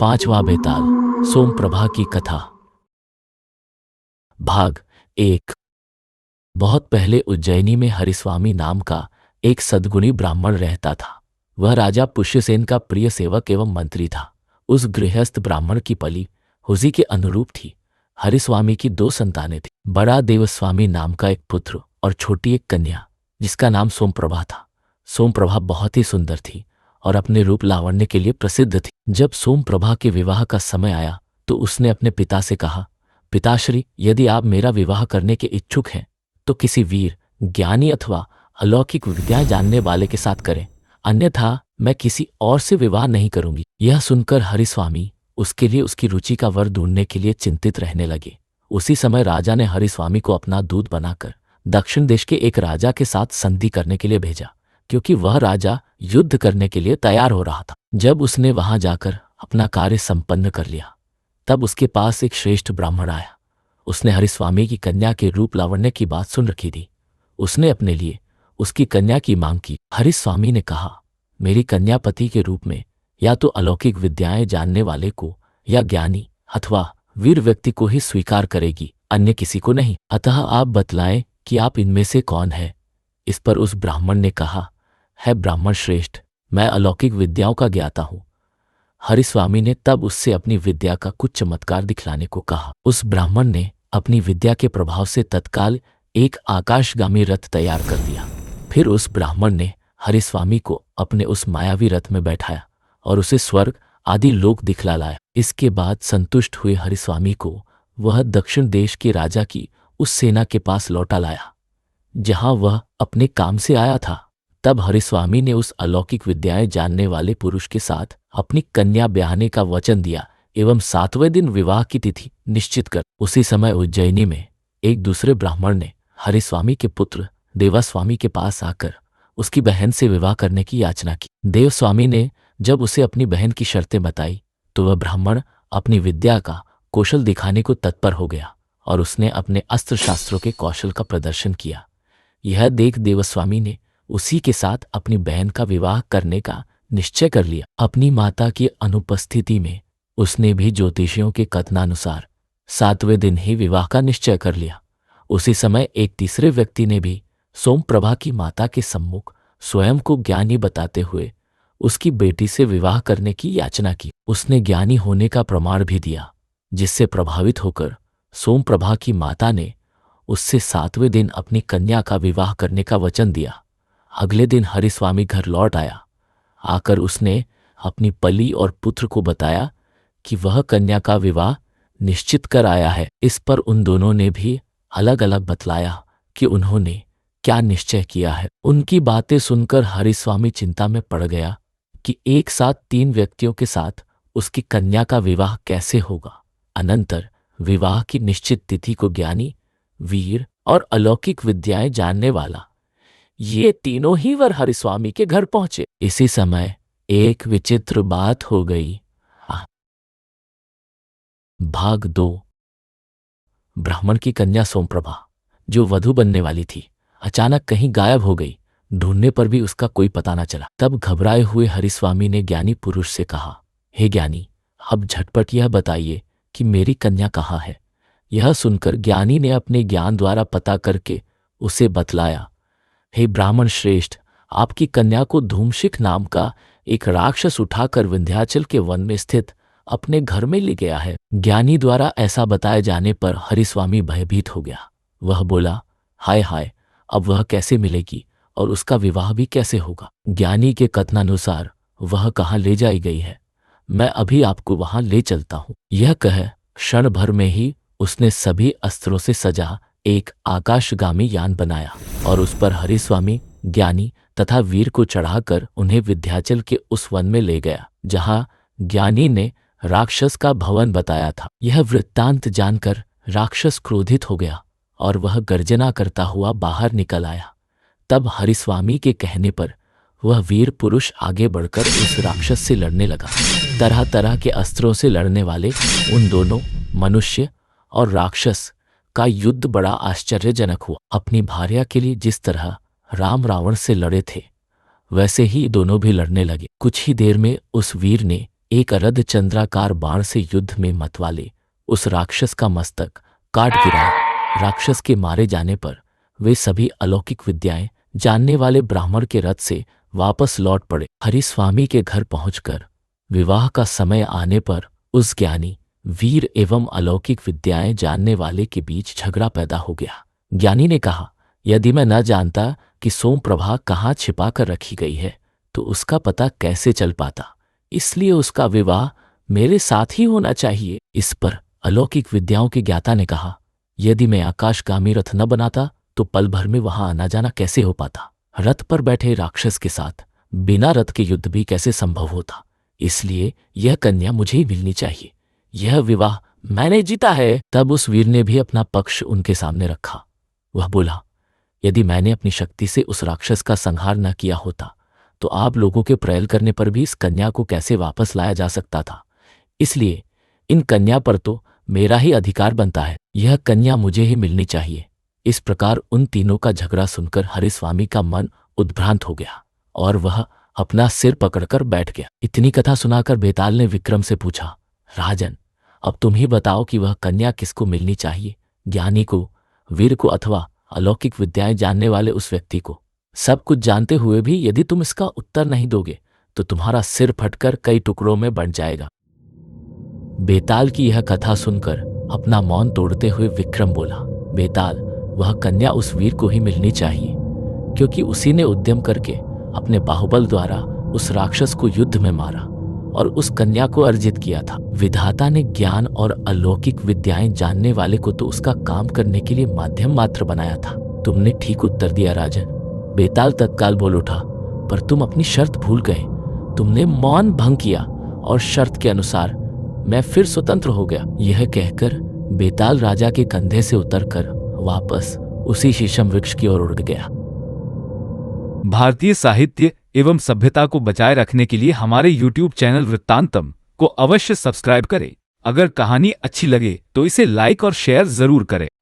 पांचवा बेताल सोमप्रभा की कथा। भाग एक। बहुत पहले उज्जैनी में हरिस्वामी नाम का एक सद्गुणी ब्राह्मण रहता था। वह राजा पुष्यसेन का प्रिय सेवक एवं मंत्री था। उस गृहस्थ ब्राह्मण की पली उसी के अनुरूप थी। हरिस्वामी की दो संतानें थीं। बड़ा देवस्वामी नाम का एक पुत्र और छोटी एक कन्या, जिसका नाम सोमप्रभा था। सोमप्रभा बहुत ही सुंदर थी और अपने रूप लावण्य के लिए प्रसिद्ध थी। जब सोमप्रभा के विवाह का समय आया तो उसने अपने पिता से कहा, पिताश्री, यदि आप मेरा विवाह करने के इच्छुक हैं तो किसी वीर, ज्ञानी अथवा अलौकिक विद्या जानने वाले के साथ करें, अन्यथा मैं किसी और से विवाह नहीं करूंगी। यह सुनकर हरिस्वामी उसके लिए उसकी रुचि का वर ढूंढने के लिए चिंतित रहने लगे। उसी समय राजा ने हरिस्वामी को अपना दूत बनाकर दक्षिण देश के एक राजा के साथ संधि करने के लिए भेजा, क्योंकि वह राजा युद्ध करने के लिए तैयार हो रहा था। जब उसने वहां जाकर अपना कार्य संपन्न कर लिया, तब उसके पास एक श्रेष्ठ ब्राह्मण आया। उसने हरिस्वामी की कन्या के रूप लावण्य की बात सुन रखी थी। उसने अपने लिए उसकी कन्या की मांग की। हरिस्वामी ने कहा, मेरी कन्या पति के रूप में या तो अलौकिक विद्याएं जानने वाले को या ज्ञानी अथवा वीर व्यक्ति को ही स्वीकार करेगी, अन्य किसी को नहीं। अतः आप बतलाएं कि आप इनमें से कौन है। इस पर उस ब्राह्मण ने कहा, है ब्राह्मण श्रेष्ठ, मैं अलौकिक विद्याओं का ज्ञाता हूं। हरिस्वामी ने तब उससे अपनी विद्या का कुछ चमत्कार दिखलाने को कहा। उस ब्राह्मण ने अपनी विद्या के प्रभाव से तत्काल एक आकाशगामी रथ तैयार कर दिया। फिर उस ब्राह्मण ने हरिस्वामी को अपने उस मायावी रथ में बैठाया और उसे स्वर्ग आदि लोक दिखला लाया। इसके बाद संतुष्ट हुए हरिस्वामी को वह दक्षिण देश के राजा की उस सेना के पास लौटा लाया जहां वह अपने काम से आया था। तब हरिस्वामी ने उस अलौकिक विद्याएं जानने वाले पुरुष के साथ अपनी कन्या ब्याहने का वचन दिया एवं 7वें दिन विवाह की तिथि निश्चित कर। उसी समय उज्जैनी में एक दूसरे ब्राह्मण ने हरिस्वामी के पुत्र देवस्वामी के पास आकर उसकी बहन से विवाह करने की याचना की। देवस्वामी ने जब उसे अपनी बहन की शर्तें बताई तो वह ब्राह्मण अपनी विद्या का कौशल दिखाने को तत्पर हो गया और उसने अपने अस्त्र शास्त्रों के कौशल का प्रदर्शन किया। यह देख देवस्वामी ने उसी के साथ अपनी बहन का विवाह करने का निश्चय कर लिया। अपनी माता की अनुपस्थिति में उसने भी ज्योतिषियों के कथनानुसार 7वें दिन ही विवाह का निश्चय कर लिया। उसी समय एक तीसरे व्यक्ति ने भी सोमप्रभा की माता के सम्मुख स्वयं को ज्ञानी बताते हुए उसकी बेटी से विवाह करने की याचना की। उसने ज्ञानी होने का प्रमाण भी दिया, जिससे प्रभावित होकर सोमप्रभा की माता ने उससे 7वें दिन अपनी कन्या का विवाह करने का वचन दिया। अगले दिन हरिस्वामी घर लौट आया। आकर उसने अपनी पली और पुत्र को बताया कि वह कन्या का विवाह निश्चित कर आया है। इस पर उन दोनों ने भी अलग अलग बतलाया कि उन्होंने क्या निश्चय किया है। उनकी बातें सुनकर हरिस्वामी चिंता में पड़ गया कि एक साथ 3 व्यक्तियों के साथ उसकी कन्या का विवाह कैसे होगा। अनंतर विवाह की निश्चित तिथि को ज्ञानी, वीर और अलौकिक विद्याएं जानने वाला ये तीनों ही वर हरिस्वामी के घर पहुंचे। इसी समय एक विचित्र बात हो गई। भाग 2। ब्राह्मण की कन्या सोमप्रभा, जो वधू बनने वाली थी, अचानक कहीं गायब हो गई। ढूंढने पर भी उसका कोई पता न चला। तब घबराए हुए हरिस्वामी ने ज्ञानी पुरुष से कहा, हे ज्ञानी, अब झटपट यह बताइए कि मेरी कन्या कहाँ है। यह सुनकर ज्ञानी ने अपने ज्ञान द्वारा पता करके उसे बतलाया, हे ब्राह्मण श्रेष्ठ, आपकी कन्या को धूमशिख नाम का एक राक्षस उठाकर विंध्याचल के वन में स्थित अपने घर में ले गया है। ज्ञानी द्वारा ऐसा बताए जाने पर हरिस्वामी भयभीत हो गया। वह बोला, हाय हाय, अब वह कैसे मिलेगी और उसका विवाह भी कैसे होगा। ज्ञानी के कथनानुसार वह कहाँ ले जाई गई है, मैं अभी आपको वहां ले चलता हूं। यह कह क्षण भर में ही उसने सभी अस्त्रों से सजा एक आकाशगामी यान बनाया और उस पर हरिस्वामी, ज्ञानी तथा वीर को चढ़ाकर उन्हें विंध्याचल के उस वन में ले गया जहां ज्ञानी ने राक्षस का भवन बताया था। यह वृत्तांत जानकर राक्षस क्रोधित हो गया और वह गर्जना करता हुआ बाहर निकल आया। तब हरिस्वामी के कहने पर वह वीर पुरुष आगे बढ़कर उस राक्षस से लड़ने लगा। तरह तरह के अस्त्रों से लड़ने वाले उन दोनों मनुष्य और राक्षस का युद्ध बड़ा आश्चर्यजनक हुआ। अपनी भार्या के लिए जिस तरह राम रावण से लड़े थे, वैसे ही दोनों भी लड़ने लगे। कुछ ही देर में उस वीर ने एक अर्ध चंद्राकार बाण से युद्ध में मतवाले उस राक्षस का मस्तक काट गिराया। राक्षस के मारे जाने पर वे सभी अलौकिक विद्याएं जानने वाले ब्राह्मण के रथ से वापस लौट पड़े। हरिस्वामी के घर पहुंचकर विवाह का समय आने पर उस ज्ञानी, वीर एवं अलौकिक विद्याएं जानने वाले के बीच झगड़ा पैदा हो गया। ज्ञानी ने कहा, यदि मैं न जानता कि सोमप्रभा कहाँ छिपा कर रखी गई है तो उसका पता कैसे चल पाता, इसलिए उसका विवाह मेरे साथ ही होना चाहिए। इस पर अलौकिक विद्याओं के ज्ञाता ने कहा, यदि मैं आकाशगामी रथ न बनाता तो पल भर में वहां आना जाना कैसे हो पाता। रथ पर बैठे राक्षस के साथ बिना रथ के युद्ध भी कैसे संभव होता, इसलिए यह कन्या मुझे ही मिलनी चाहिए। यह विवाह मैंने जीता है। तब उस वीर ने भी अपना पक्ष उनके सामने रखा। वह बोला, यदि मैंने अपनी शक्ति से उस राक्षस का संहार न किया होता तो आप लोगों के प्रयल करने पर भी इस कन्या को कैसे वापस लाया जा सकता था, इसलिए इन कन्या पर तो मेरा ही अधिकार बनता है। यह कन्या मुझे ही मिलनी चाहिए। इस प्रकार उन तीनों का झगड़ा सुनकर हरिस्वामी का मन उद्भ्रांत हो गया और वह अपना सिर पकड़कर बैठ गया। इतनी कथा सुनाकर बेताल ने विक्रम से पूछा, राजन, अब तुम ही बताओ कि वह कन्या किसको मिलनी चाहिए, ज्ञानी को, वीर को अथवा अलौकिक विद्याएं जानने वाले उस व्यक्ति को। सब कुछ जानते हुए भी यदि तुम इसका उत्तर नहीं दोगे तो तुम्हारा सिर फटकर कई टुकड़ों में बंट जाएगा। बेताल की यह कथा सुनकर अपना मौन तोड़ते हुए विक्रम बोला, बेताल, वह कन्या उस वीर को ही मिलनी चाहिए, क्योंकि उसी ने उद्यम करके अपने बाहुबल द्वारा उस राक्षस को युद्ध में मारा और उस कन्या को अर्जित किया था। विधाता ने ज्ञान और अलौकिक विद्याएं जानने वाले को तो उसका काम करने के लिए माध्यम मात्र बनाया था। तुमने ठीक उत्तर दिया राजन। बेताल तत्काल बोल उठा, पर तुम अपनी शर्त भूल गए। तुमने मौन भंग किया और शर्त के अनुसार मैं फिर स्वतंत्र हो गया। यह कहकर बेताल राजा के कंधे से उतरकर वापस उसी शीशम वृक्ष की ओर उड़ गया। भारतीय साहित्य एवं सभ्यता को बचाए रखने के लिए हमारे YouTube चैनल वृत्तांतम को अवश्य सब्सक्राइब करें। अगर कहानी अच्छी लगे तो इसे लाइक और शेयर जरूर करें।